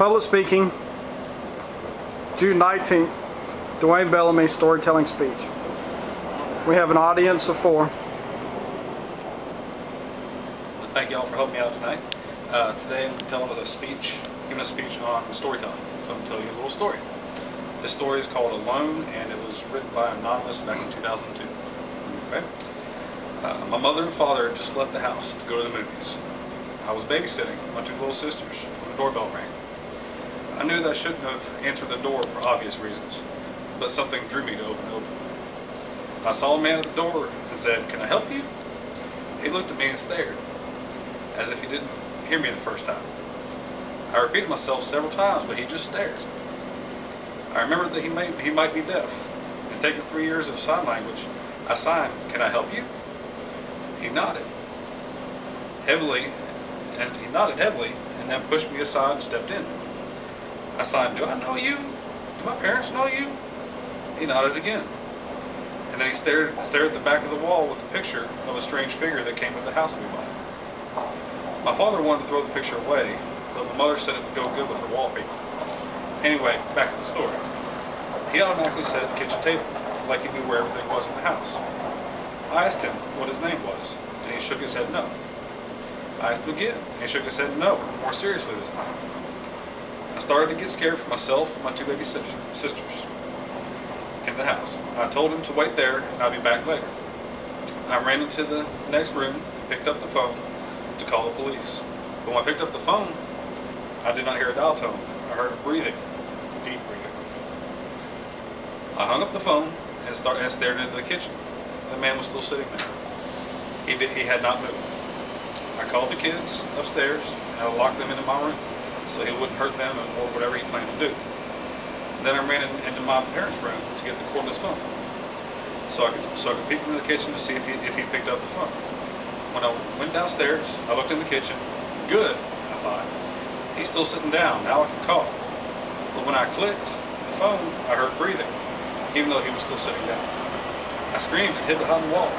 Public speaking, June 19th, Dwayne Bellamy Storytelling speech. We have an audience of 4. Thank you all for helping me out tonight. Today I'm giving a speech on storytelling. So I'm going to tell you a little story. This story is called Alone, and it was written by an anonymous back in 2002. Okay? My mother and father had just left the house to go to the movies. I was babysitting my 2 little sisters when the doorbell rang. I knew that I shouldn't have answered the door for obvious reasons, but something drew me to open it. I saw a man at the door and said, "Can I help you?" He looked at me and stared, as if he didn't hear me the first time. I repeated myself several times, but he just stared. I remembered that he might be deaf, and taking 3 years of sign language, I signed, "Can I help you?" He nodded heavily, and then pushed me aside and stepped in. I signed, "Do I know you? Do my parents know you?" He nodded again. And then he stared at the back of the wall with a picture of a strange figure that came with the house we bought. My father wanted to throw the picture away, but my mother said it would go good with her wallpaper. Anyway, back to the story. He automatically sat at the kitchen table, like he knew where everything was in the house. I asked him what his name was, and he shook his head no. I asked him again, and he shook his head no, more seriously this time. I started to get scared for myself and my 2 baby sisters in the house. I told him to wait there and I'll be back later. I ran into the next room and picked up the phone to call the police. But when I picked up the phone, I did not hear a dial tone. I heard breathing, deep breathing. I hung up the phone and stared into the kitchen. The man was still sitting there. He had not moved. I called the kids upstairs and I locked them into my room so he wouldn't hurt them or whatever he planned to do. Then I ran into my parents' room to get the cordless phone, so I could peek into the kitchen to see if he picked up the phone. When I went downstairs, I looked in the kitchen. Good, I thought. He's still sitting down. Now I can call. But when I clicked the phone, I heard breathing, even though he was still sitting down. I screamed and hid behind the wall.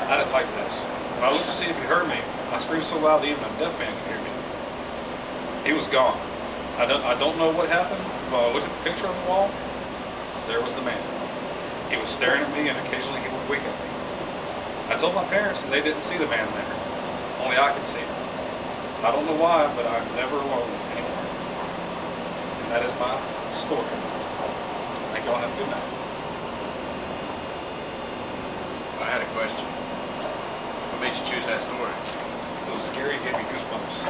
I didn't like this. When I looked to see if he heard me, I screamed so loud that even a deaf man could hear me. He was gone. I don't know what happened. When I looked at the picture on the wall, there was the man. He was staring at me, and occasionally he would wink at me. I told my parents, and they didn't see the man there. Only I could see him. I don't know why, but I'm never alone anymore. And that is my story. Thank y'all. Have a good night. I had a question. What made you choose that story? It was scary. It gave me goosebumps.